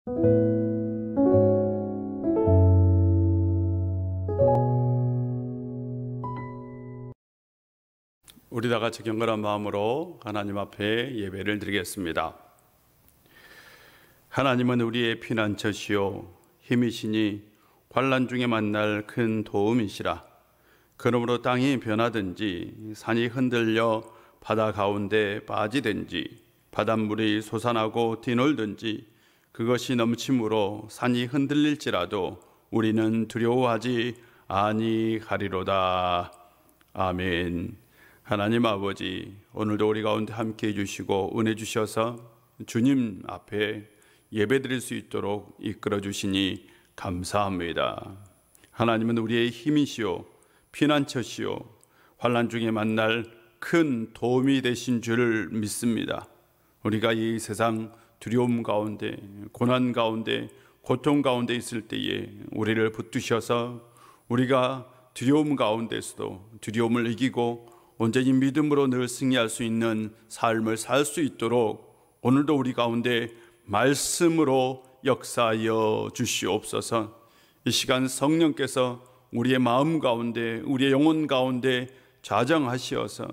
우리 다 같이 경건한 마음으로 하나님 앞에 예배를 드리겠습니다. 하나님은 우리의 피난처시요 힘이시니 환난 중에 만날 큰 도움이시라. 그러므로 땅이 변하든지 산이 흔들려 바다 가운데 빠지든지 바닷물이 솟아나고 뒤놀든지 그것이 넘침으로 산이 흔들릴지라도 우리는 두려워하지 아니하리로다. 아멘. 하나님 아버지, 오늘도 우리 가운데 함께 해주시고 은혜 주셔서 주님 앞에 예배드릴 수 있도록 이끌어 주시니 감사합니다. 하나님은 우리의 힘이시오 피난처시오 환난 중에 만날 큰 도움이 되신 줄을 믿습니다. 우리가 이 세상 두려움 가운데, 고난 가운데, 고통 가운데 있을 때에 우리를 붙드셔서 우리가 두려움 가운데서도 두려움을 이기고 온전히 믿음으로 늘 승리할 수 있는 삶을 살 수 있도록 오늘도 우리 가운데 말씀으로 역사하여 주시옵소서. 이 시간 성령께서 우리의 마음 가운데, 우리의 영혼 가운데 좌정하시어서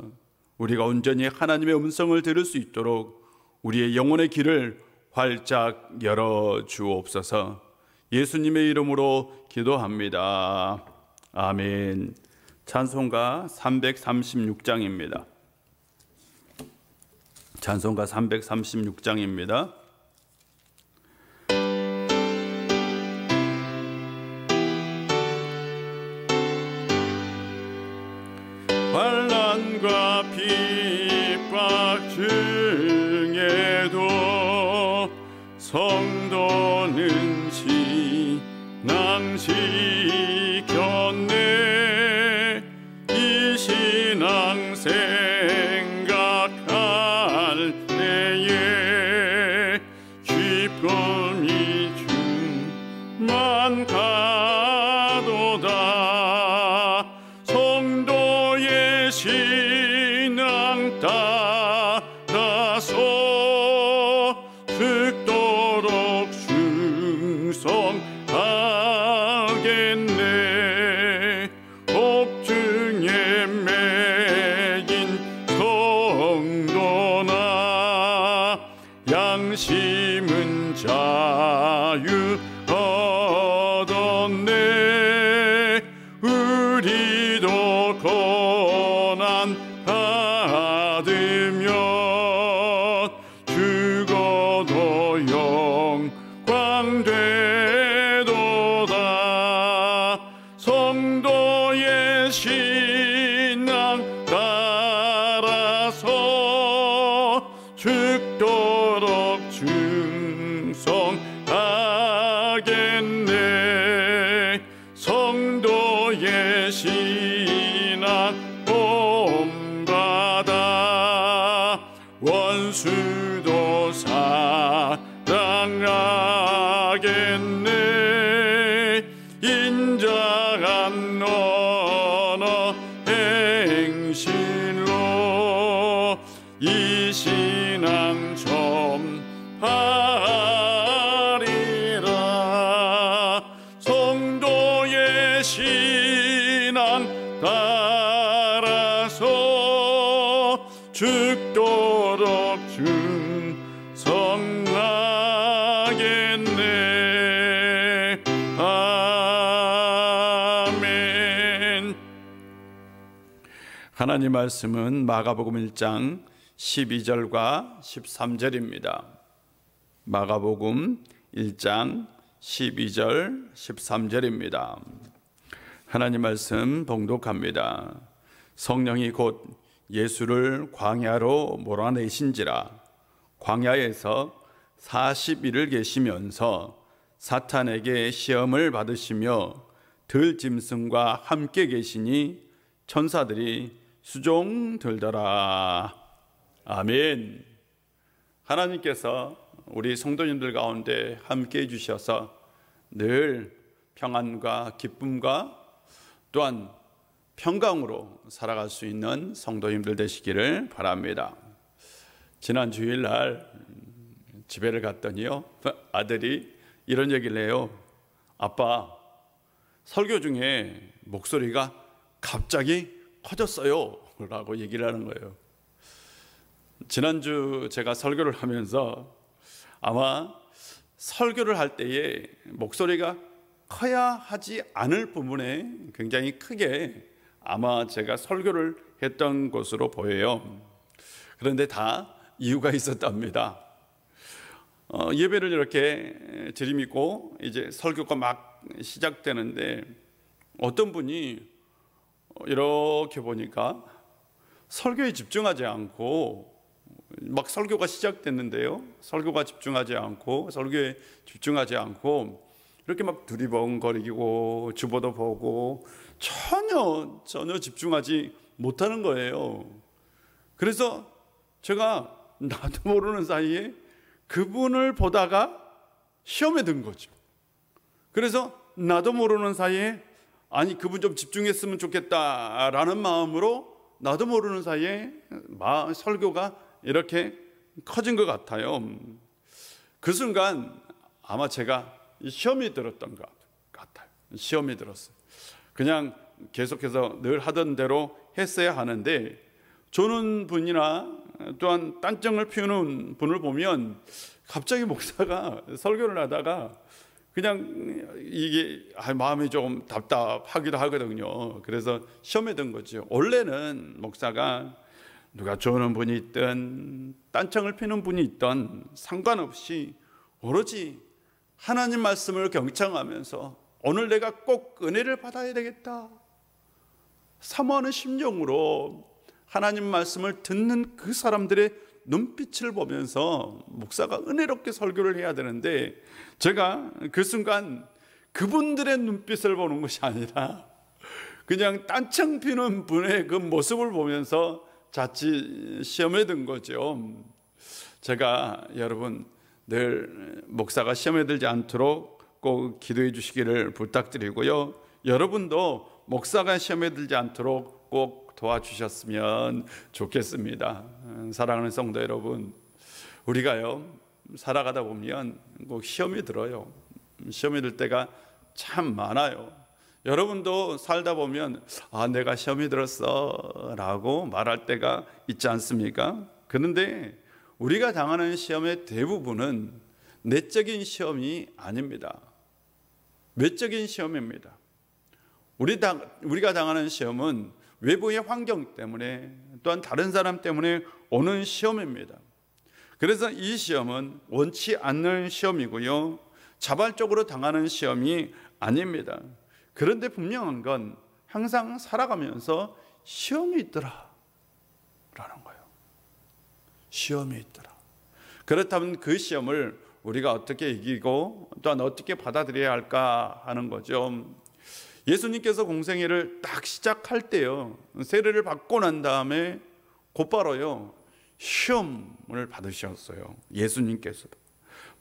우리가 온전히 하나님의 음성을 들을 수 있도록 우리의 영혼의 길을 활짝 열어 주옵소서. 예수님의 이름으로 기도합니다. 아멘. 찬송가 336장입니다. 찬송가 336장입니다. 환난과 핍박 중에도 성도는 신앙 지켰네. 이 신앙 생각할 때에 기쁨이 충만 가도다. 성도의 신앙 따라서 죽도록 충성하겠네. 옥중에 매인 성도나 양심은 자유 얻었네. 우리도 고난 받으면 죽어도 영광 되도다. 성도의 신앙 따라서 죽도록 충성하겠네. 성도의 신앙 본받아 원수도 사랑하겠네. 인자한 언어 행실로 이 신앙 전하리라. 성도의 신앙 따라서 죽도록 충성하겠네. 아멘. 하나님 말씀은 마가복음 1장 12절과 13절입니다. 마가복음 1장 12절 13절입니다. 하나님 말씀 봉독합니다. 성령이 곧 예수를 광야로 몰아내신지라. 광야에서 40일을 계시면서 사탄에게 시험을 받으시며 들짐승과 함께 계시니 천사들이 수종 들더라. 아멘. 하나님께서 우리 성도님들 가운데 함께 해주셔서 늘 평안과 기쁨과 또한 평강으로 살아갈 수 있는 성도님들 되시기를 바랍니다. 지난 주일날 집회를 갔더니요, 아들이 이런 얘기를 해요. 아빠, 설교 중에 목소리가 갑자기 커졌어요 라고 얘기를 하는 거예요. 지난주 제가 설교를 하면서 아마 설교를 할 때에 목소리가 커야 하지 않을 부분에 굉장히 크게 아마 제가 설교를 했던 것으로 보여요. 그런데 다 이유가 있었답니다. 예배를 이렇게 들이미고 이제 설교가 막 시작되는데 어떤 분이 이렇게 보니까 설교에 집중하지 않고 막 설교가 시작됐는데요. 설교에 집중하지 않고 이렇게 막 두리번거리고 주보도 보고 전혀 집중하지 못하는 거예요. 그래서 제가 나도 모르는 사이에 그분을 보다가 시험에 든 거죠. 그래서 나도 모르는 사이에 아니 그분 좀 집중했으면 좋겠다라는 마음으로 나도 모르는 사이에 설교가 이렇게 커진 것 같아요. 그 순간 아마 제가 시험이 들었던 것 같아요. 시험이 들었어요. 그냥 계속해서 늘 하던 대로 했어야 하는데 조는 분이나 또한 딴청을 피우는 분을 보면 갑자기 목사가 설교를 하다가 그냥 이게 마음이 좀 답답하기도 하거든요. 그래서 시험에 든 거죠. 원래는 목사가 누가 조는 분이 있든 딴청을 피우는 분이 있든 상관없이 오로지 하나님 말씀을 경청하면서 오늘 내가 꼭 은혜를 받아야 되겠다 사모하는 심정으로 하나님 말씀을 듣는 그 사람들의 눈빛을 보면서 목사가 은혜롭게 설교를 해야 되는데 제가 그 순간 그분들의 눈빛을 보는 것이 아니라 그냥 딴청 피는 분의 그 모습을 보면서 자칫 시험에 든 거죠. 제가 여러분 늘 목사가 시험에 들지 않도록 꼭 기도해 주시기를 부탁드리고요. 여러분도 목사가 시험에 들지 않도록 꼭 도와주셨으면 좋겠습니다. 사랑하는 성도 여러분, 우리가요 살아가다 보면 꼭 시험이 들어요. 시험이 들 때가 참 많아요. 여러분도 살다 보면 내가 시험이 들었어 라고 말할 때가 있지 않습니까? 그런데 우리가 당하는 시험의 대부분은 내적인 시험이 아닙니다. 외적인 시험입니다. 우리가 당하는 시험은 외부의 환경 때문에 또한 다른 사람 때문에 오는 시험입니다. 그래서 이 시험은 원치 않는 시험이고요, 자발적으로 당하는 시험이 아닙니다. 그런데 분명한 건 항상 살아가면서 시험이 있더라 라는 거예요. 시험이 있더라. 그렇다면 그 시험을 우리가 어떻게 이기고 또한 어떻게 받아들여야 할까 하는 거죠. 예수님께서 공생애를 딱 시작할 때요, 세례를 받고 난 다음에 곧바로요 시험을 받으셨어요. 예수님께서도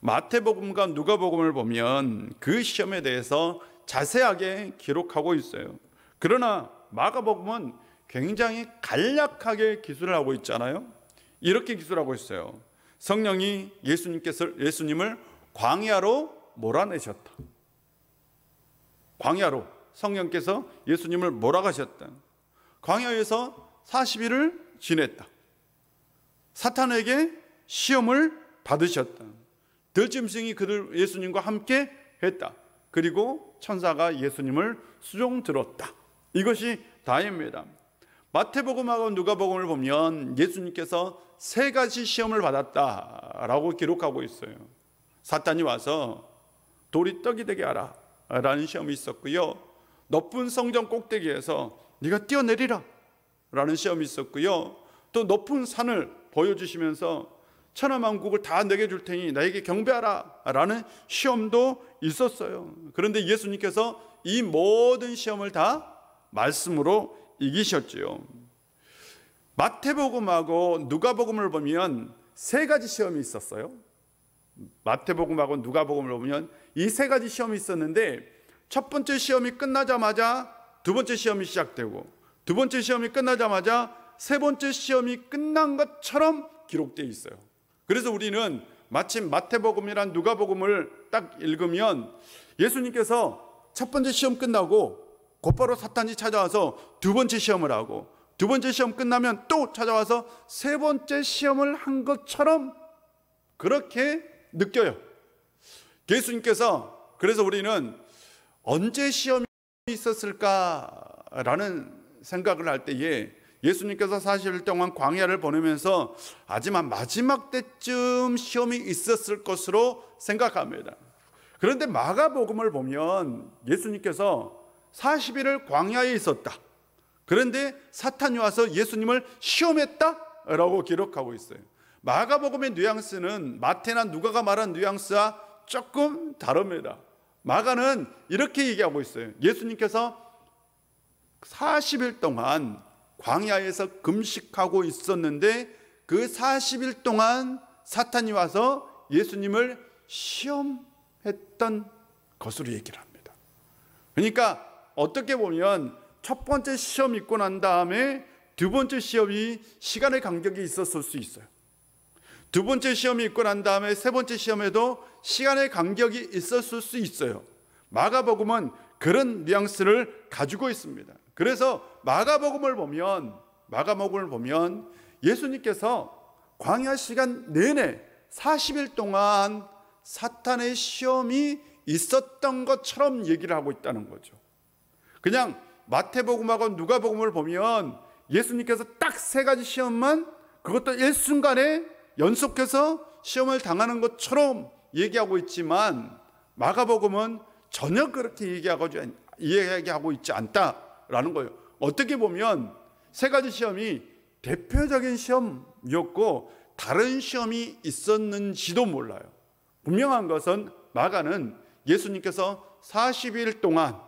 마태복음과 누가복음을 보면 그 시험에 대해서 자세하게 기록하고 있어요. 그러나 마가복음은 굉장히 간략하게 기술을 하고 있잖아요. 이렇게 기술하고 있어요. 성령이 예수님을 광야로 몰아내셨다. 광야로 성령께서 예수님을 몰아가셨다. 광야에서 40일을 지냈다. 사탄에게 시험을 받으셨다. 들짐승이 예수님과 함께 했다. 그리고 천사가 예수님을 수종 들었다. 이것이 다입니다. 마태복음하고 누가복음을 보면 예수님께서 3가지 시험을 받았다라고 기록하고 있어요. 사탄이 와서 돌이 떡이 되게 하라 라는 시험이 있었고요, 높은 성전 꼭대기에서 네가 뛰어내리라 라는 시험이 있었고요, 또 높은 산을 보여주시면서 천하만국을 다 내게 줄 테니 나에게 경배하라 라는 시험도 있었어요. 그런데 예수님께서 이 모든 시험을 다 말씀으로 이기셨지요. 마태복음하고 누가복음을 보면 3가지 시험이 있었어요. 마태복음하고 누가복음을 보면 이 3가지 시험이 있었는데, 첫 번째 시험이 끝나자마자 두 번째 시험이 시작되고, 두 번째 시험이 끝나자마자 세 번째 시험이 끝난 것처럼 기록되어 있어요. 그래서 우리는 마침 마태복음이란 누가복음을 딱 읽으면 예수님께서 첫 번째 시험 끝나고 곧바로 사탄이 찾아와서 두 번째 시험을 하고, 두 번째 시험 끝나면 또 찾아와서 세 번째 시험을 한 것처럼 그렇게 느껴요. 예수님께서, 그래서 우리는 언제 시험이 있었을까라는 생각을 할 때에 예수님께서 40일 동안 광야를 보내면서 하지만 마지막 때쯤 시험이 있었을 것으로 생각합니다. 그런데 마가복음을 보면 예수님께서 40일을 광야에 있었다, 그런데 사탄이 와서 예수님을 시험했다라고 기록하고 있어요. 마가복음의 뉘앙스는 마태나 누가가 말한 뉘앙스와 조금 다릅니다. 마가는 이렇게 얘기하고 있어요. 예수님께서 40일 동안 광야에서 금식하고 있었는데 그 40일 동안 사탄이 와서 예수님을 시험했던 것으로 얘기를 합니다. 그러니까 어떻게 보면 첫 번째 시험 있고 난 다음에 두 번째 시험이 시간의 간격이 있었을 수 있어요. 두 번째 시험이 있고 난 다음에 세 번째 시험에도 시간의 간격이 있었을 수 있어요. 마가복음은 그런 뉘앙스를 가지고 있습니다. 그래서 마가복음을 보면 예수님께서 광야 시간 내내 40일 동안 사탄의 시험이 있었던 것처럼 얘기를 하고 있다는 거죠. 그냥 마태복음하고 누가복음을 보면 예수님께서 딱 세 가지 시험만, 그것도 일순간에 연속해서 시험을 당하는 것처럼 얘기하고 있지만 마가복음은 전혀 그렇게 얘기하고 있지 않다라는 거예요. 어떻게 보면 세 가지 시험이 대표적인 시험이었고 다른 시험이 있었는지도 몰라요. 분명한 것은 마가는 예수님께서 40일 동안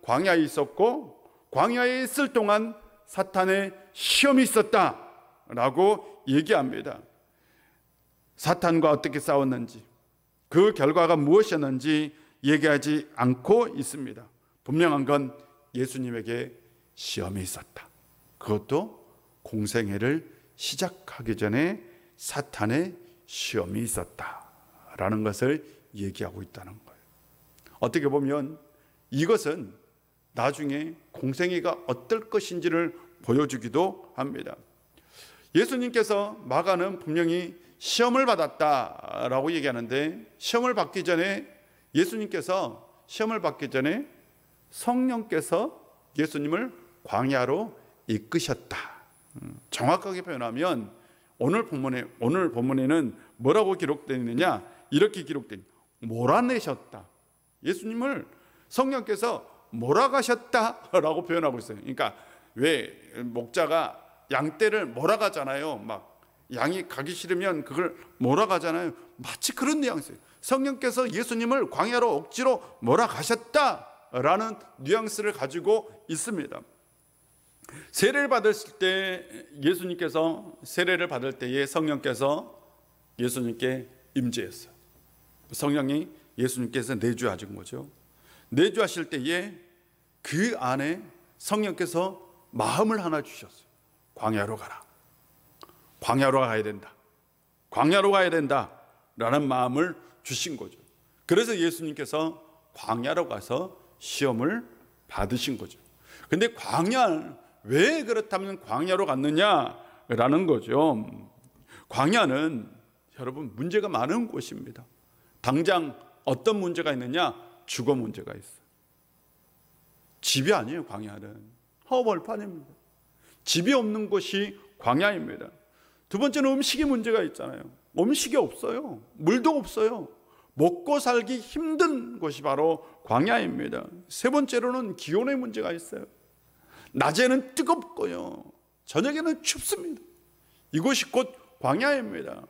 광야에 있었고 광야에 있을 동안 사탄의 시험이 있었다라고 얘기합니다. 사탄과 어떻게 싸웠는지, 그 결과가 무엇이었는지 얘기하지 않고 있습니다. 분명한 건 예수님에게 시험이 있었다. 그것도 공생애를 시작하기 전에 사탄의 시험이 있었다라는 것을 얘기하고 있다는 거예요. 어떻게 보면 이것은 나중에 공생애가 어떨 것인지를 보여주기도 합니다. 예수님께서 마가는 분명히 시험을 받았다라고 얘기하는데, 시험을 받기 전에 성령께서 예수님을 광야로 이끄셨다. 정확하게 표현하면 오늘 본문에는 뭐라고 기록되어 있느냐, 이렇게 기록되어 있습니다. 몰아내셨다. 예수님을 성령께서 몰아가셨다라고 표현하고 있어요. 그러니까 왜 목자가 양떼를 몰아가잖아요. 막 양이 가기 싫으면 그걸 몰아가잖아요. 마치 그런 뉘앙스예요. 성령께서 예수님을 광야로 억지로 몰아가셨다라는 뉘앙스를 가지고 있습니다. 세례를 받았을 때 예수님께서 세례를 받을 때에 성령께서 예수님께 임재했어요. 성령이 예수님께서 내주하신 거죠. 내주하실 때에 그 안에 성령께서 마음을 하나 주셨어요. 광야로 가라. 광야로 가야 된다. 광야로 가야 된다. 라는 마음을 주신 거죠. 그래서 예수님께서 광야로 가서 시험을 받으신 거죠. 근데 왜 그렇다면 광야로 갔느냐라는 거죠. 광야는 여러분 문제가 많은 곳입니다. 당장 어떤 문제가 있느냐? 주거 문제가 있어요. 집이 아니에요. 광야는 허벌판입니다. 집이 없는 곳이 광야입니다. 두 번째는 음식의 문제가 있잖아요. 음식이 없어요. 물도 없어요. 먹고 살기 힘든 곳이 바로 광야입니다. 세 번째로는 기온의 문제가 있어요. 낮에는 뜨겁고요, 저녁에는 춥습니다. 이곳이 곧 광야입니다.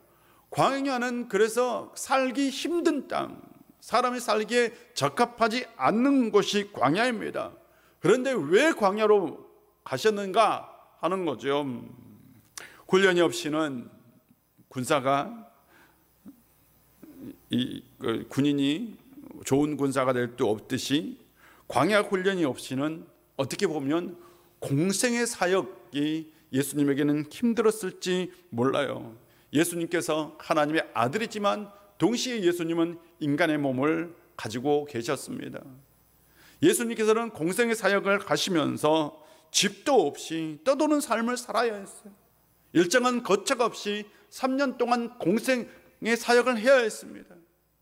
광야는 그래서 살기 힘든 땅, 사람이 살기에 적합하지 않는 곳이 광야입니다. 그런데 왜 광야로 가셨는가 하는 거죠. 훈련이 없이는 군인이 좋은 군사가 될 수 없듯이 광야 훈련이 없이는 어떻게 보면 공생의 사역이 예수님에게는 힘들었을지 몰라요. 예수님께서 하나님의 아들이지만 동시에 예수님은 인간의 몸을 가지고 계셨습니다. 예수님께서는 공생의 사역을 가시면서 집도 없이 떠도는 삶을 살아야 했어요. 일정한 거처가 없이 3년 동안 공생의 사역을 해야 했습니다.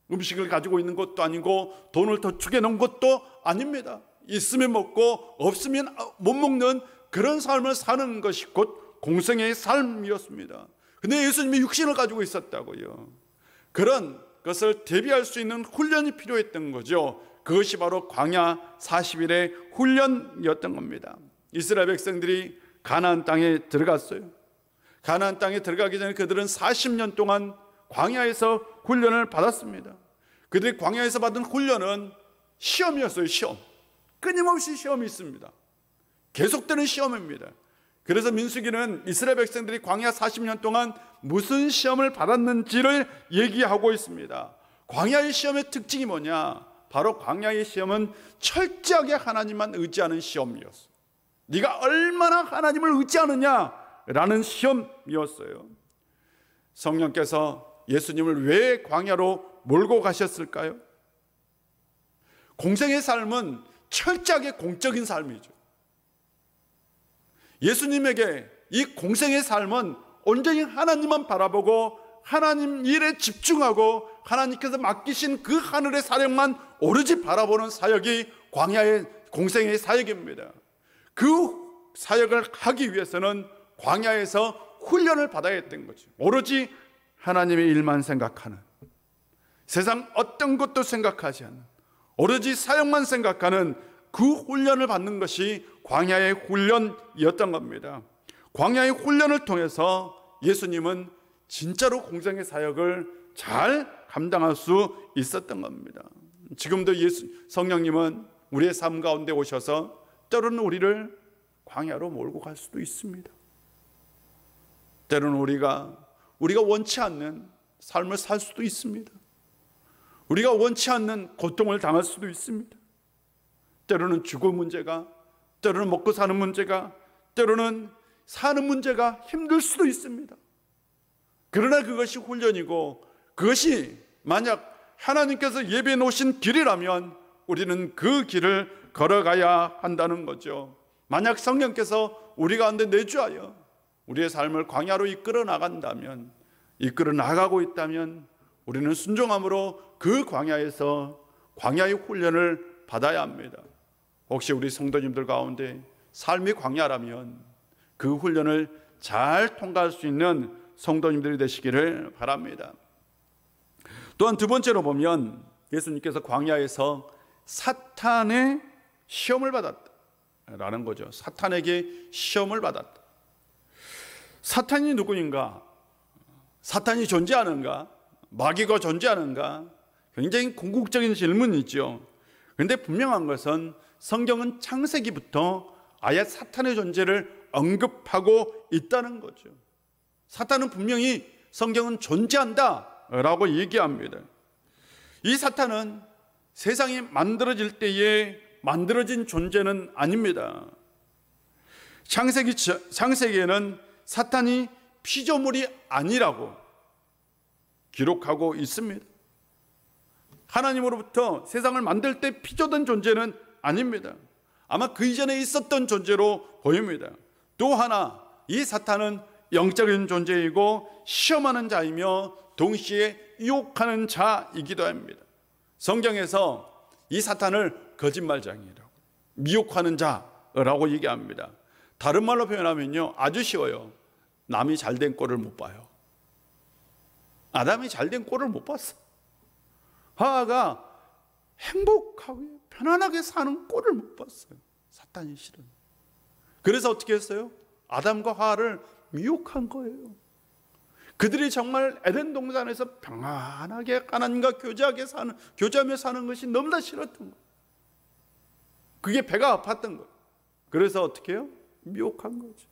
음식을 가지고 있는 것도 아니고 돈을 저축해 놓은 것도 아닙니다. 있으면 먹고 없으면 못 먹는 그런 삶을 사는 것이 곧 공생의 삶이었습니다. 근데 예수님이 육신을 가지고 있었다고요. 그런 것을 대비할 수 있는 훈련이 필요했던 거죠. 그것이 바로 광야 40일의 훈련이었던 겁니다. 이스라엘 백성들이 가나안 땅에 들어갔어요. 가나안 땅에 들어가기 전에 그들은 40년 동안 광야에서 훈련을 받았습니다. 그들이 광야에서 받은 훈련은 시험이었어요. 시험. 끊임없이 시험이 있습니다. 계속되는 시험입니다. 그래서 민수기는 이스라엘 백성들이 광야 40년 동안 무슨 시험을 받았는지를 얘기하고 있습니다. 광야의 시험의 특징이 뭐냐? 바로 광야의 시험은 철저하게 하나님만 의지하는 시험이었어요. 네가 얼마나 하나님을 의지하느냐라는 시험이었어요. 성령께서 예수님을 왜 광야로 몰고 가셨을까요? 공생의 삶은 철저하게 공적인 삶이죠. 예수님에게 이 공생의 삶은 온전히 하나님만 바라보고 하나님 일에 집중하고 하나님께서 맡기신 그 하늘의 사령만 오로지 바라보는 사역이 광야의 공생의 사역입니다. 그 사역을 하기 위해서는 광야에서 훈련을 받아야 했던 거죠. 오로지 하나님의 일만 생각하는, 세상 어떤 것도 생각하지 않는, 오로지 사역만 생각하는 그 훈련을 받는 것이 광야의 훈련이었던 겁니다. 광야의 훈련을 통해서 예수님은 진짜로 공생의 사역을 잘 감당할 수 있었던 겁니다. 지금도 성령님은 우리의 삶 가운데 오셔서 때로는 우리를 광야로 몰고 갈 수도 있습니다. 때로는 우리가 원치 않는 삶을 살 수도 있습니다. 우리가 원치 않는 고통을 당할 수도 있습니다. 때로는 죽을 문제가, 때로는 먹고 사는 문제가, 때로는 사는 문제가 힘들 수도 있습니다. 그러나 그것이 훈련이고 그것이 만약 하나님께서 예비해 놓으신 길이라면 우리는 그 길을 걸어가야 한다는 거죠. 만약 성령께서 우리 가운데 내주하여 우리의 삶을 광야로 이끌어 나간다면, 이끌어 나가고 있다면 우리는 순종함으로 그 광야에서 광야의 훈련을 받아야 합니다. 혹시 우리 성도님들 가운데 삶이 광야라면 그 훈련을 잘 통과할 수 있는 성도님들이 되시기를 바랍니다. 또한 두 번째로 보면 예수님께서 광야에서 사탄의 시험을 받았다라는 거죠. 사탄에게 시험을 받았다. 사탄이 누구인가? 사탄이 존재하는가? 마귀가 존재하는가? 굉장히 궁극적인 질문이죠. 그런데 분명한 것은 성경은 창세기부터 아예 사탄의 존재를 언급하고 있다는 거죠. 사탄은 분명히 성경은 존재한다라고 얘기합니다. 이 사탄은 세상이 만들어질 때에 만들어진 존재는 아닙니다. 창세기에는 사탄이 피조물이 아니라고 기록하고 있습니다. 하나님으로부터 세상을 만들 때 피조된 존재는 아닙니다. 아마 그 이전에 있었던 존재로 보입니다. 또 하나, 이 사탄은 영적인 존재이고 시험하는 자이며 동시에 유혹하는 자이기도 합니다. 성경에서 이 사탄을 거짓말장이라고, 미혹하는 자라고 얘기합니다. 다른 말로 표현하면요, 아주 쉬워요. 남이 잘된 꼴을 못 봐요. 아담이 잘된 꼴을 못 봤어. 하와가 행복하고 편안하게 사는 꼴을 못 봤어요. 사탄이 싫은. 그래서 어떻게 했어요? 아담과 하와를 미혹한 거예요. 그들이 정말 에덴 동산에서 평안하게 하나님과 교제하며 사는 것이 너무나 싫었던 거예요. 그게 배가 아팠던 거예요. 그래서 어떻게 해요? 미혹한 거죠.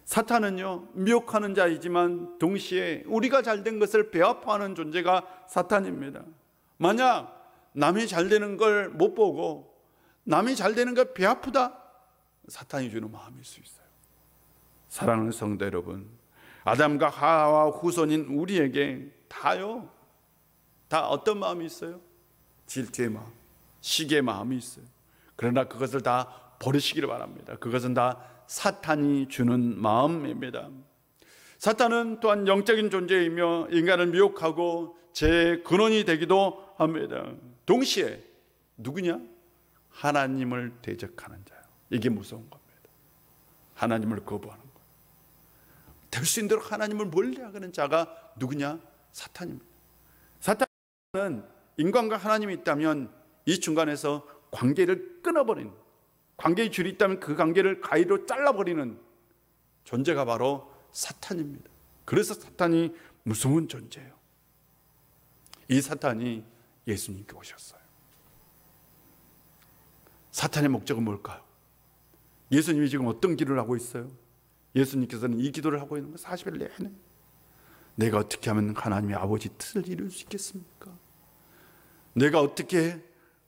사탄은요, 미혹하는 자이지만 동시에 우리가 잘된 것을 배아파하는 존재가 사탄입니다. 만약 남이 잘되는 걸 못 보고 남이 잘되는 걸 배아프다, 사탄이 주는 마음일 수 있어요. 사랑하는 성도 여러분, 아담과 하와 후손인 우리에게 다요. 다 어떤 마음이 있어요? 질투의 마음, 시기의 마음이 있어요. 그러나 그것을 다 버리시기를 바랍니다. 그것은 다 사탄이 주는 마음입니다. 사탄은 또한 영적인 존재이며 인간을 미혹하고 제 근원이 되기도 합니다. 동시에 누구냐? 하나님을 대적하는 자요. 이게 무서운 겁니다. 하나님을 거부하는 것. 될 수 있는 대로 하나님을 멀리하는 자가 누구냐? 사탄입니다. 사탄은 인간과 하나님이 있다면 이 중간에서 관계를 끊어버리는, 관계의 줄이 있다면 그 관계를 가위로 잘라버리는 존재가 바로 사탄입니다. 그래서 사탄이 무서운 존재예요. 이 사탄이 예수님께 오셨어요. 사탄의 목적은 뭘까요? 예수님이 지금 어떤 기도를 하고 있어요? 예수님께서는 이 기도를 하고 있는 거 40일 내내 내가 어떻게 하면 하나님의 아버지 뜻을 이룰 수 있겠습니까? 내가 어떻게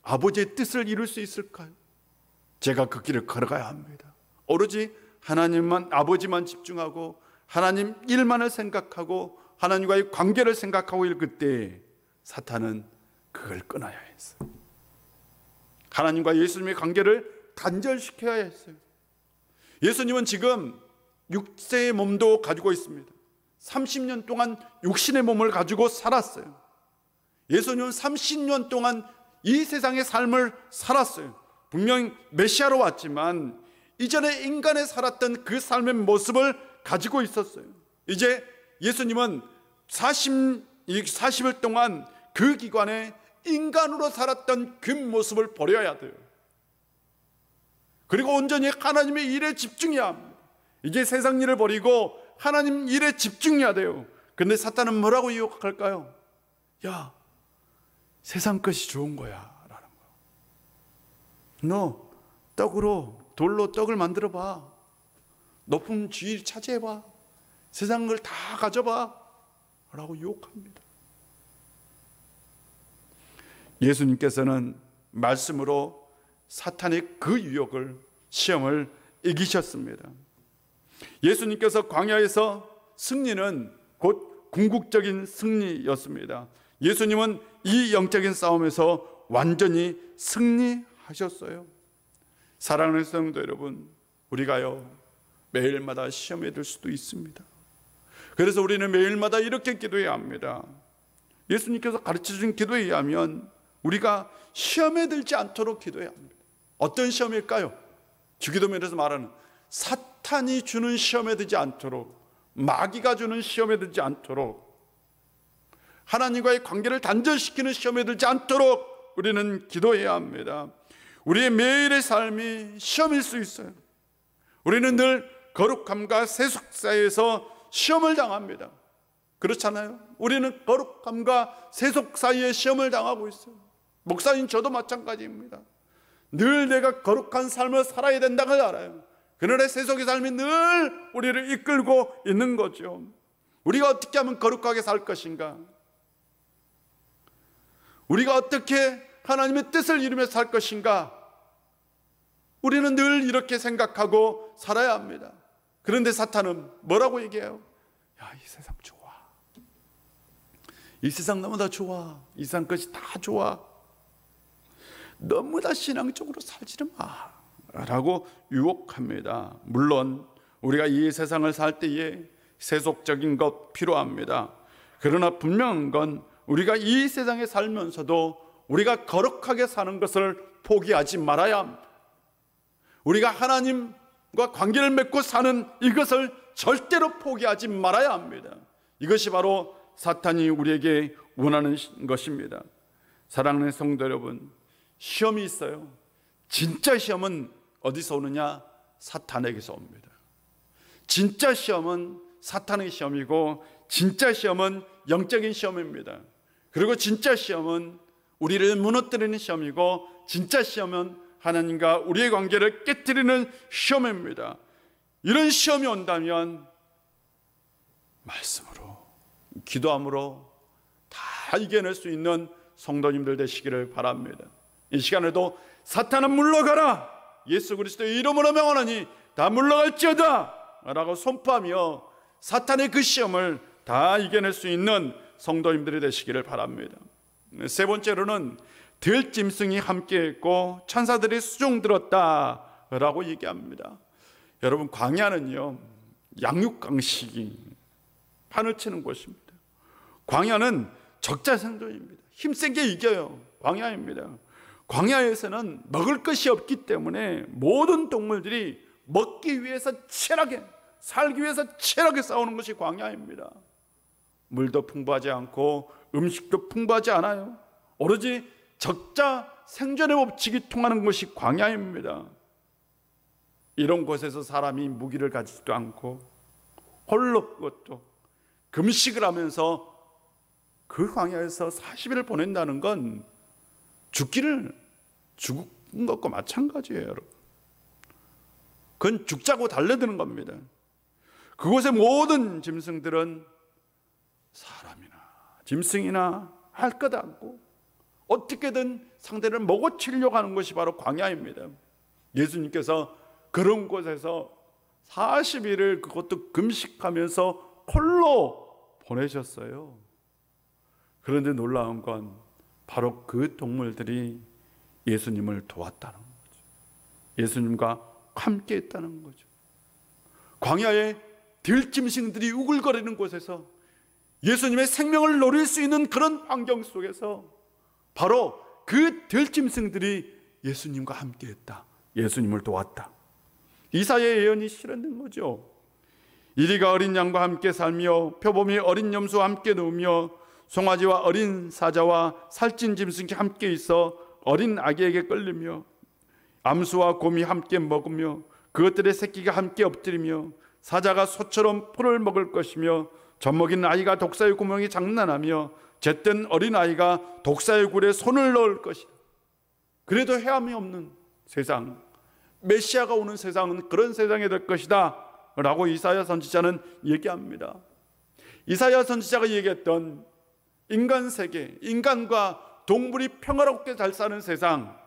아버지의 뜻을 이룰 수 있을까요? 제가 그 길을 걸어가야 합니다. 오로지 하나님만, 아버지만 집중하고 하나님 일만을 생각하고 하나님과의 관계를 생각하고 있을 때 사탄은 그걸 끊어야 했어요. 하나님과 예수님의 관계를 단절시켜야 했어요. 예수님은 지금 육체의 몸도 가지고 있습니다. 30년 동안 육신의 몸을 가지고 살았어요. 예수님은 30년 동안 이 세상의 삶을 살았어요. 분명히 메시아로 왔지만 이전에 인간에 살았던 그 삶의 모습을 가지고 있었어요. 이제 예수님은 40일 동안 그 기간에 인간으로 살았던 그 모습을 버려야 돼요. 그리고 온전히 하나님의 일에 집중해야 합니다. 이제 세상 일을 버리고 하나님 일에 집중해야 돼요. 그런데 사탄은 뭐라고 유혹할까요? 야, 세상 것이 좋은 거야 라는 거. 너 돌로 떡을 만들어 봐. 높은 지위를 차지해 봐. 세상 걸 다 가져봐 라고 유혹합니다. 예수님께서는 말씀으로 사탄의 그 유혹을, 시험을 이기셨습니다. 예수님께서 광야에서 승리는 곧 궁극적인 승리였습니다. 예수님은 이 영적인 싸움에서 완전히 승리하셨어요. 사랑하는 성도 여러분, 우리가요 매일마다 시험에 들 수도 있습니다. 그래서 우리는 매일마다 이렇게 기도해야 합니다. 예수님께서 가르쳐준 기도에 의하면 우리가 시험에 들지 않도록 기도해야 합니다. 어떤 시험일까요? 주기도문에서 말하는 사탄이 주는 시험에 들지 않도록, 마귀가 주는 시험에 들지 않도록, 하나님과의 관계를 단절시키는 시험에 들지 않도록 우리는 기도해야 합니다. 우리의 매일의 삶이 시험일 수 있어요. 우리는 늘 거룩함과 세속 사이에서 시험을 당합니다. 그렇잖아요. 우리는 거룩함과 세속 사이에 시험을 당하고 있어요. 목사인 저도 마찬가지입니다. 늘 내가 거룩한 삶을 살아야 된다는 걸 알아요. 그러나 세속의 삶이 늘 우리를 이끌고 있는 거죠. 우리가 어떻게 하면 거룩하게 살 것인가? 우리가 어떻게 하나님의 뜻을 이루며 살 것인가? 우리는 늘 이렇게 생각하고 살아야 합니다. 그런데 사탄은 뭐라고 얘기해요? 야, 이 세상 좋아. 이 세상 너무나 좋아. 이 세상 것이 다 좋아. 너무 다 신앙적으로 살지는 마 라고 유혹합니다. 물론 우리가 이 세상을 살 때에 세속적인 것 필요합니다. 그러나 분명한 건 우리가 이 세상에 살면서도 우리가 거룩하게 사는 것을 포기하지 말아야 합니다. 우리가 하나님과 관계를 맺고 사는 이것을 절대로 포기하지 말아야 합니다. 이것이 바로 사탄이 우리에게 원하는 것입니다. 사랑하는 성도 여러분, 시험이 있어요. 진짜 시험은 어디서 오느냐? 사탄에게서 옵니다. 진짜 시험은 사탄의 시험이고 진짜 시험은 영적인 시험입니다. 그리고 진짜 시험은 우리를 무너뜨리는 시험이고 진짜 시험은 하나님과 우리의 관계를 깨뜨리는 시험입니다. 이런 시험이 온다면 말씀으로, 기도함으로 다 이겨낼 수 있는 성도님들 되시기를 바랍니다. 이 시간에도 사탄은 물러가라, 예수 그리스도의 이름으로 명하노니 다 물러갈지어다 라고 선포하며 사탄의 그 시험을 다 이겨낼 수 있는 성도님들이 되시기를 바랍니다. 세 번째로는 들짐승이 함께했고 천사들이 수종 들었다라고 얘기합니다. 여러분, 광야는요, 양육강식이 판을 치는 곳입니다. 광야는 적자생존입니다. 힘세게 이겨요. 광야입니다. 광야에서는 먹을 것이 없기 때문에 모든 동물들이 먹기 위해서 치열하게, 살기 위해서 치열하게 싸우는 것이 광야입니다. 물도 풍부하지 않고 음식도 풍부하지 않아요. 오로지 적자 생존의 법칙이 통하는 것이 광야입니다. 이런 곳에서 사람이 무기를 가지지도 않고 홀로 그것도 금식을 하면서 그 광야에서 40일을 보낸다는 건 죽은 것과 마찬가지예요, 여러분. 그건 죽자고 달려드는 겁니다. 그곳의 모든 짐승들은 사람이나 짐승이나 할 것 않고 어떻게든 상대를 먹어치려고 하는 것이 바로 광야입니다. 예수님께서 그런 곳에서 40일을 그것도 금식하면서 홀로 보내셨어요. 그런데 놀라운 건 바로 그 동물들이 예수님을 도왔다는 거죠. 예수님과 함께 했다는 거죠. 광야에 들짐승들이 우글거리는 곳에서 예수님의 생명을 노릴 수 있는 그런 환경 속에서 바로 그 들짐승들이 예수님과 함께 했다. 예수님을 도왔다. 이사야의 예언이 실현된 거죠. 이리가 어린 양과 함께 살며 표범이 어린 염소와 함께 누우며 송아지와 어린 사자와 살찐 짐승이 함께 있어 어린 아기에게 끌리며 암수와 곰이 함께 먹으며 그것들의 새끼가 함께 엎드리며 사자가 소처럼 풀을 먹을 것이며 젖먹인 아이가 독사의 구멍에 장난하며 잿된 어린 아이가 독사의 굴에 손을 넣을 것이다. 그래도 헤함이 없는 세상, 메시아가 오는 세상은 그런 세상이 될 것이다 라고 이사야 선지자는 얘기합니다. 이사야 선지자가 얘기했던 인간 세계, 인간과 동물이 평화롭게 잘 사는 세상,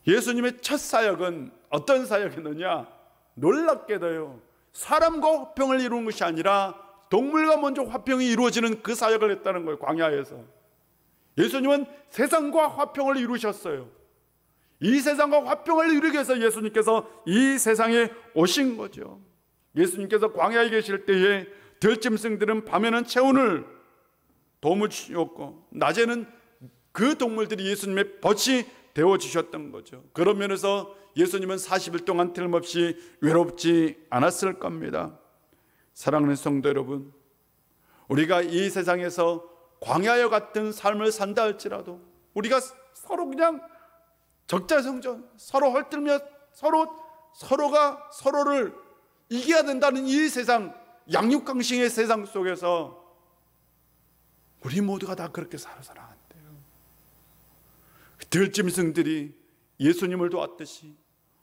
예수님의 첫 사역은 어떤 사역이었느냐? 놀랍게도요, 사람과 화평을 이루는 것이 아니라 동물과 먼저 화평이 이루어지는 그 사역을 했다는 거예요. 광야에서 예수님은 세상과 화평을 이루셨어요. 이 세상과 화평을 이루기 위해서 예수님께서 이 세상에 오신 거죠. 예수님께서 광야에 계실 때에 들짐승들은 밤에는 체온을 도무주셨고 낮에는 그 동물들이 예수님의 벗이 되어주셨던 거죠. 그런 면에서 예수님은 40일 동안 틀림없이 외롭지 않았을 겁니다. 사랑하는 성도 여러분, 우리가 이 세상에서 광야와 같은 삶을 산다 할지라도 우리가 서로 그냥 적자생존, 서로 헐뜯며 서로가 서로를 이겨야 된다는 이 세상, 양육강식의 세상 속에서 우리 모두가 다 그렇게 살아서는 안 돼요. 들짐승들이 예수님을 도왔듯이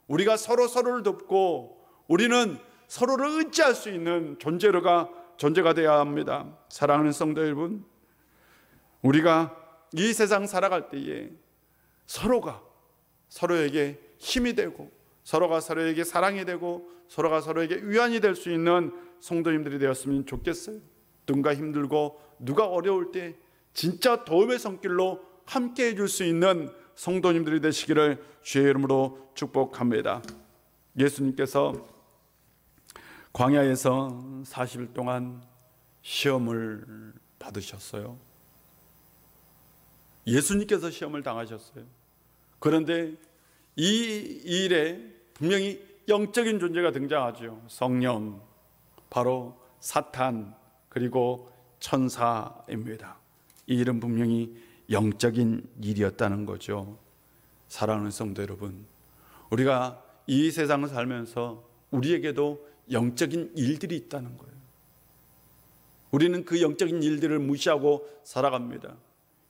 우리가 서로를 돕고 우리는 서로를 의지할 수 있는 존재가 되어야 합니다. 사랑하는 성도 여러분, 우리가 이 세상 살아갈 때에 서로가 서로에게 힘이 되고 서로가 서로에게 사랑이 되고 서로가 서로에게 위안이 될 수 있는 성도님들이 되었으면 좋겠어요. 누군가 힘들고 누가 어려울 때 진짜 도움의 손길로 함께 해줄 수 있는 성도님들이 되시기를 주의 이름으로 축복합니다. 예수님께서 광야에서 40일 동안 시험을 받으셨어요. 예수님께서 시험을 당하셨어요. 그런데 이 일에 분명히 영적인 존재가 등장하죠. 성령, 바로 사탄, 그리고 천사입니다. 이 일은 분명히 영적인 일이었다는 거죠. 사랑하는 성도 여러분, 우리가 이 세상을 살면서 우리에게도 영적인 일들이 있다는 거예요. 우리는 그 영적인 일들을 무시하고 살아갑니다.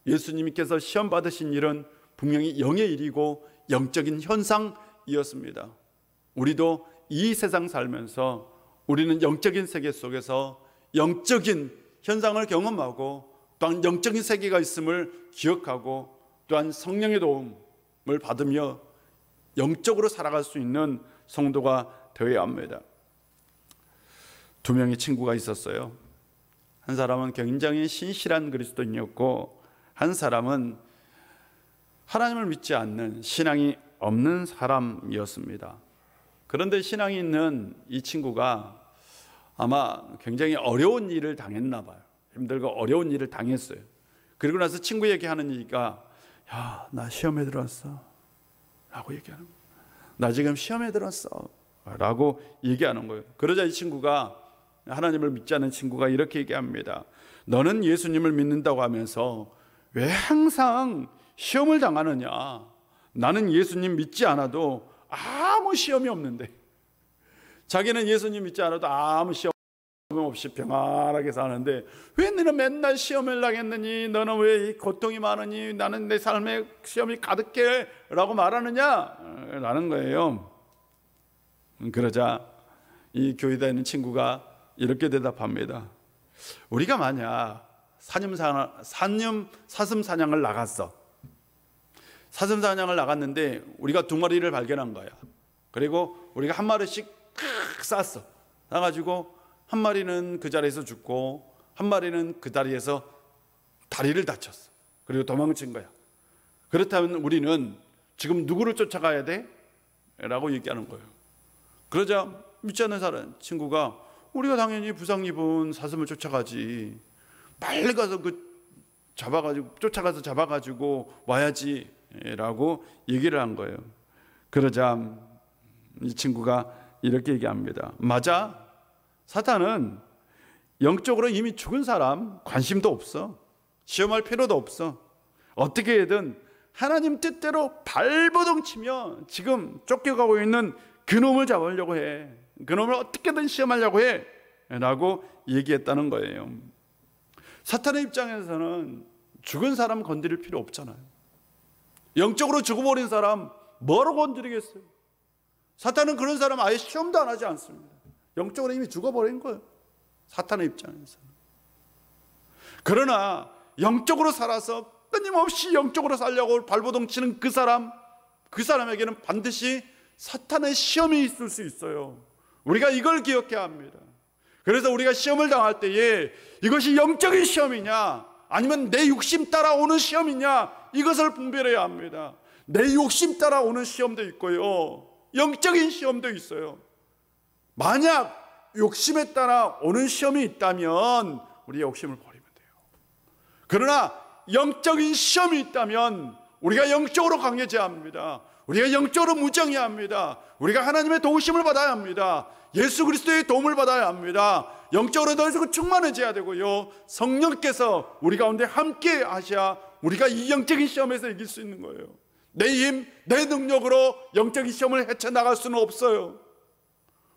예수님께서 시험 받으신 일은 분명히 영의 일이고 영적인 현상이었습니다. 우리도 이 세상 살면서 우리는 영적인 세계 속에서 영적인 현상을 경험하고 또한 영적인 세계가 있음을 기억하고 또한 성령의 도움을 받으며 영적으로 살아갈 수 있는 성도가 되어야 합니다. 두 명의 친구가 있었어요. 한 사람은 굉장히 신실한 그리스도인이었고 한 사람은 하나님을 믿지 않는 신앙이 없는 사람이었습니다. 그런데 신앙이 있는 이 친구가 아마 굉장히 어려운 일을 당했나 봐요. 힘들고 어려운 일을 당했어요. 그리고 나서 친구에게 하는 얘기가 야, 나 시험에 들었어 라고 얘기하는 거예요. 나 지금 시험에 들었어 라고 얘기하는 거예요. 그러자 이 친구가, 하나님을 믿지 않는 친구가 이렇게 얘기합니다. 너는 예수님을 믿는다고 하면서 왜 항상 시험을 당하느냐? 나는 예수님 믿지 않아도 아무 시험이 없는데. 자기는 예수님 믿지 않아도 아무 시험 없이 평안하게 사는데 왜 너는 맨날 시험을 당했느니? 너는 왜 이 고통이 많으니? 나는 내 삶에 시험이 가득해 라고 말하느냐? 라는 거예요. 그러자 이 교회 다니는 친구가 이렇게 대답합니다. 우리가 만약 사슴 사냥을 나갔어. 사슴 사냥을 나갔는데 우리가 두 마리를 발견한 거야. 그리고 우리가 한 마리씩 쐈어. 쏴가지고 한 마리는 그 자리에서 죽고 한 마리는 그 자리에서 다리를 다쳤어. 그리고 도망친 거야. 그렇다면 우리는 지금 누구를 쫓아가야 돼? 라고 얘기하는 거예요. 그러자 믿지 않는 사람 친구가 우리가 당연히 부상 입은 사슴을 쫓아가지. 빨리 가서 쫓아가서 잡아가지고 와야지 라고 얘기를 한 거예요. 그러자 이 친구가 이렇게 얘기합니다. 맞아. 사탄은 영적으로 이미 죽은 사람 관심도 없어. 시험할 필요도 없어. 어떻게든 하나님 뜻대로 발버둥 치며 지금 쫓겨가고 있는 그놈을 잡으려고 해. 그놈을 어떻게든 시험하려고 해 라고 얘기했다는 거예요. 사탄의 입장에서는 죽은 사람 건드릴 필요 없잖아요. 영적으로 죽어버린 사람 뭐로 건드리겠어요? 사탄은 그런 사람 아예 시험도 안 하지 않습니다. 영적으로 이미 죽어버린 거예요. 사탄의 입장에서는. 그러나 영적으로 살아서 끊임없이 영적으로 살려고 발버둥 치는 그 사람에게는 반드시 사탄의 시험이 있을 수 있어요. 우리가 이걸 기억해야 합니다. 그래서 우리가 시험을 당할 때에 이것이 영적인 시험이냐 아니면 내 욕심 따라오는 시험이냐 이것을 분별해야 합니다. 내 욕심 따라오는 시험도 있고요, 영적인 시험도 있어요. 만약 욕심에 따라 오는 시험이 있다면 우리의 욕심을 버리면 돼요. 그러나 영적인 시험이 있다면 우리가 영적으로 강해져야 합니다. 우리가 영적으로 무장해야 합니다. 우리가 하나님의 도우심을 받아야 합니다. 예수 그리스도의 도움을 받아야 합니다. 영적으로 더 충만해져야 되고요, 성령께서 우리 가운데 함께 하셔야 우리가 이 영적인 시험에서 이길 수 있는 거예요. 내 힘, 내 능력으로 영적인 시험을 헤쳐나갈 수는 없어요.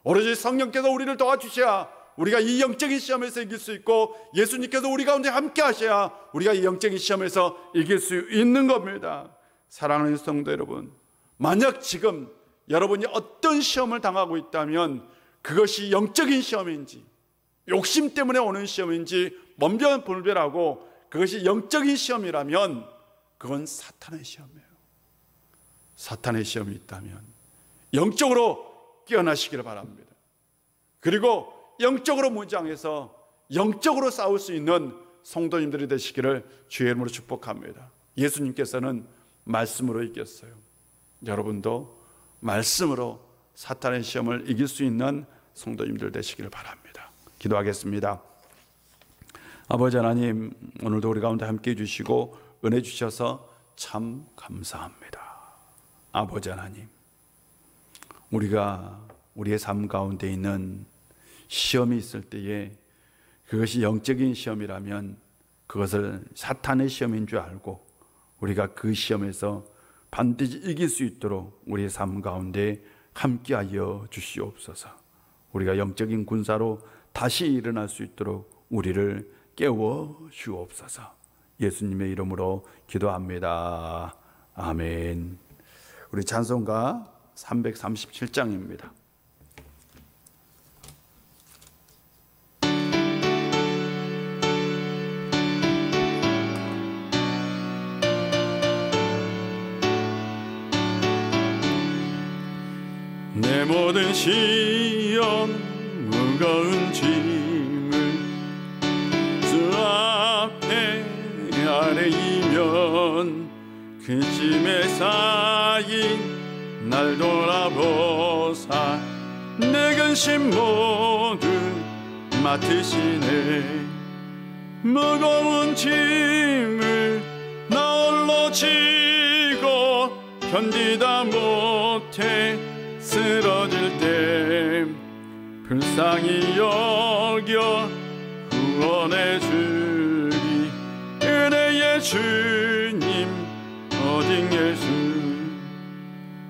오로지 성령께서 우리를 도와주셔야 우리가 이 영적인 시험에서 이길 수 있고, 예수님께서 우리 가운데 함께 하셔야 우리가 이 영적인 시험에서 이길 수 있는 겁니다. 사랑하는 성도 여러분, 만약 지금 여러분이 어떤 시험을 당하고 있다면 그것이 영적인 시험인지 욕심 때문에 오는 시험인지 먼저 분별하고, 그것이 영적인 시험이라면 그건 사탄의 시험이에요. 사탄의 시험이 있다면 영적으로 깨어나시기를 바랍니다. 그리고 영적으로 무장해서 영적으로 싸울 수 있는 성도님들이 되시기를 주의 이름으로 축복합니다. 예수님께서는 말씀으로 이겼어요. 여러분도 말씀으로 사탄의 시험을 이길 수 있는 성도님들 되시기를 바랍니다. 기도하겠습니다. 아버지 하나님, 오늘도 우리 가운데 함께해 주시고 은혜 주셔서 참 감사합니다. 아버지 하나님, 우리가 우리의 삶 가운데 있는 시험이 있을 때에 그것이 영적인 시험이라면 그것을 사탄의 시험인 줄 알고 우리가 그 시험에서 반드시 이길 수 있도록 우리의 삶 가운데 함께하여 주시옵소서. 우리가 영적인 군사로 다시 일어날 수 있도록 우리를 깨워 주옵소서. 예수님의 이름으로 기도합니다. 아멘. 우리 찬송가 337장입니다. 내 모든 시험은 무거운 짐을 주 앞에 아래이면 그 짐에 쌓인 날 돌아보사 내 근심 모두 맡으시네. 무거운 짐을 나 홀로 지고 견디다 못해 쓰러질 때 불쌍히 여겨 구원해 주리. 은혜의 주님 어딘 예수.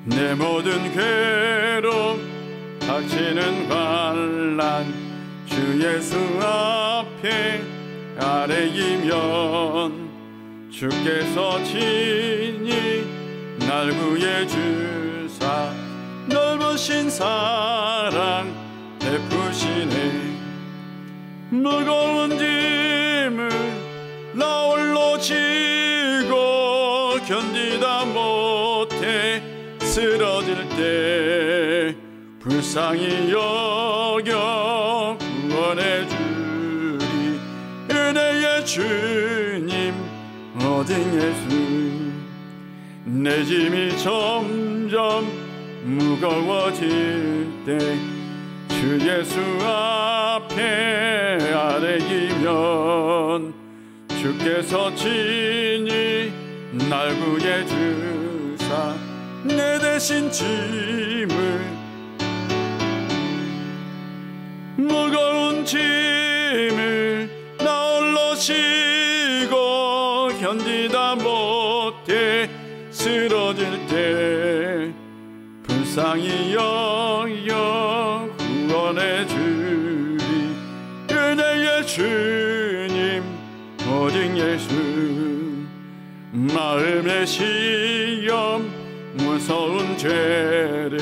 내 모든 괴로움 닥치는 환난 주 예수 앞에 아래이면 주께서 친히 날 구해 주사 넓으신 사랑 베푸시네. 무거운 짐을 나 홀로 지고 견디다 못해 쓰러질 때 불쌍히 여겨 구원해 주리. 은혜의 주님 어딘 예수. 내 짐이 점점 무거워질 때 주 예수 앞에 아래이면 주께서 친히 날 구해 주사 내 대신 짐을 무거운 짐을 나 홀로 지고 견디다 못해 쓰러질 때 불쌍히 여겨 구원해 주리. 은혜의 주님 오직 예수. 마음의 시험 무서운 죄를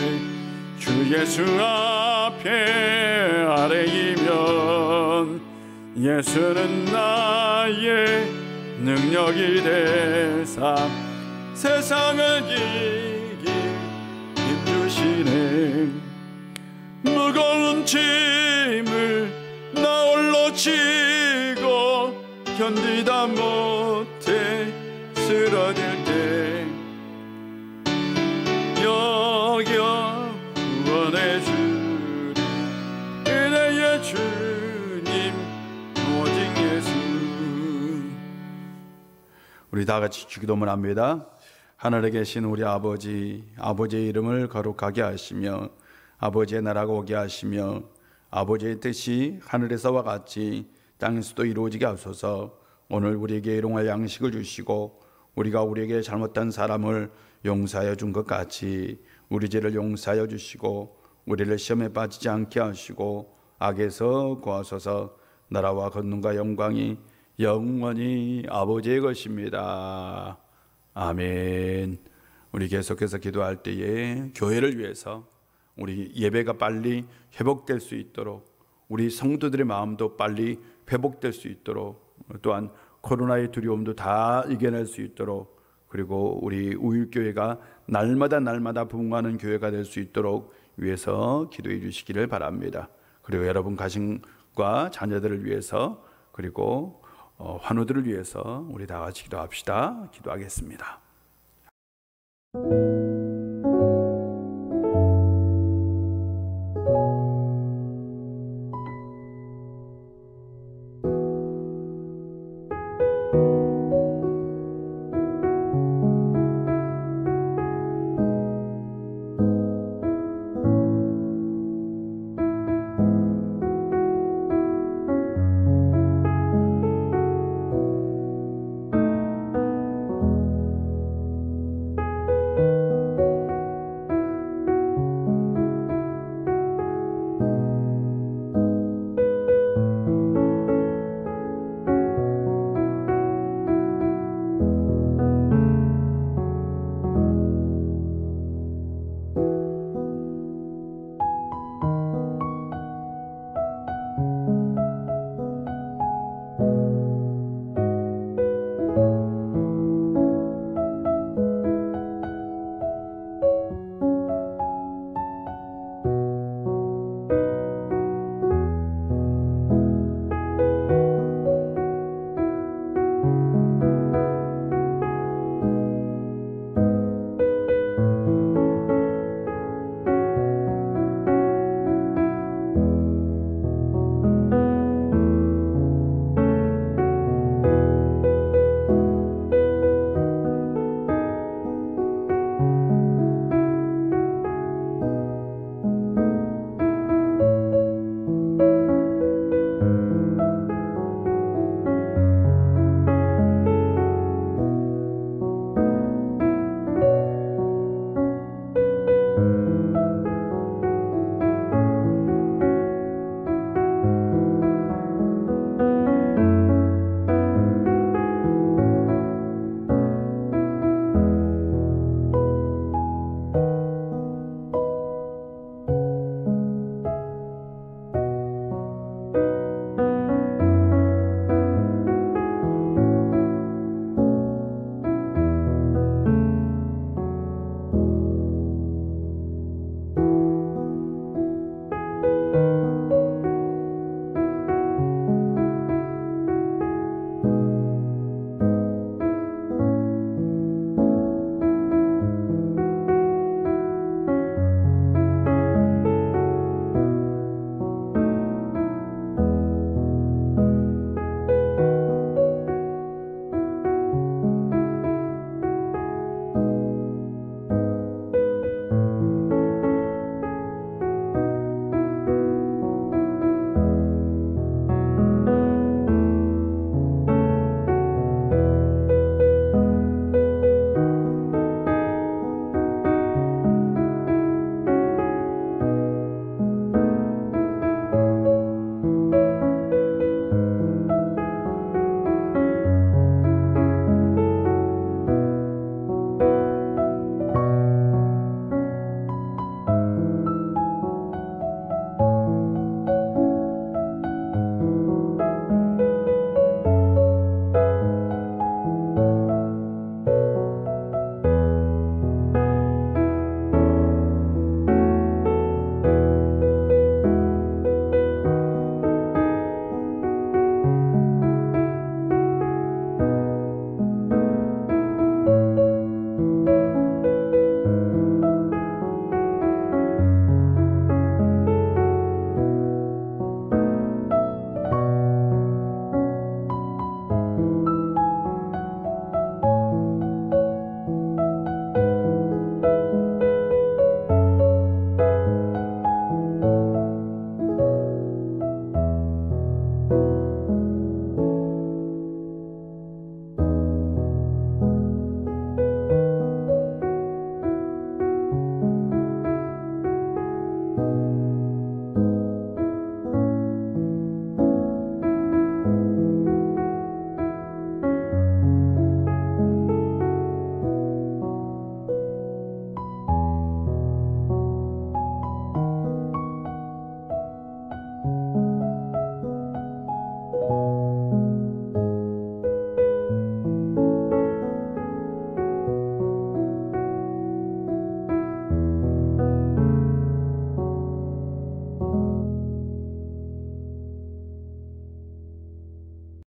주 예수 앞에 아래이면 예수는 나의 능력이 되사 세상을 이길 힘주시네. 무거운 짐을 나 홀로 지고 견디다 못해 쓰러질 때 여겨 구원해 주리. 은혜의 주님 오직 예수. 우리 다 같이 기도문 합니다. 하늘에 계신 우리 아버지, 아버지의 이름을 거룩하게 하시며 아버지의 나라가 오게 하시며 아버지의 뜻이 하늘에서와 같이 땅에서도 이루어지게 하소서. 오늘 우리에게 일용할 양식을 주시고 우리가 우리에게 잘못한 사람을 용서하여 준 것 같이 우리 죄를 용서하여 주시고 우리를 시험에 빠지지 않게 하시고 악에서 구하소서. 나라와 권능과 영광이 영원히 아버지의 것입니다. 아멘. 우리 계속해서 기도할 때에 교회를 위해서 우리 예배가 빨리 회복될 수 있도록 우리 성도들의 마음도 빨리 회복될 수 있도록 또한 코로나의 두려움도 다 이겨낼 수 있도록 그리고 우리 우일교회가 날마다 부흥하는 교회가 될 수 있도록 위해서 기도해 주시기를 바랍니다. 그리고 여러분 가정과 자녀들을 위해서 그리고 환우들을 위해서 우리 다 같이 기도합시다. 기도하겠습니다.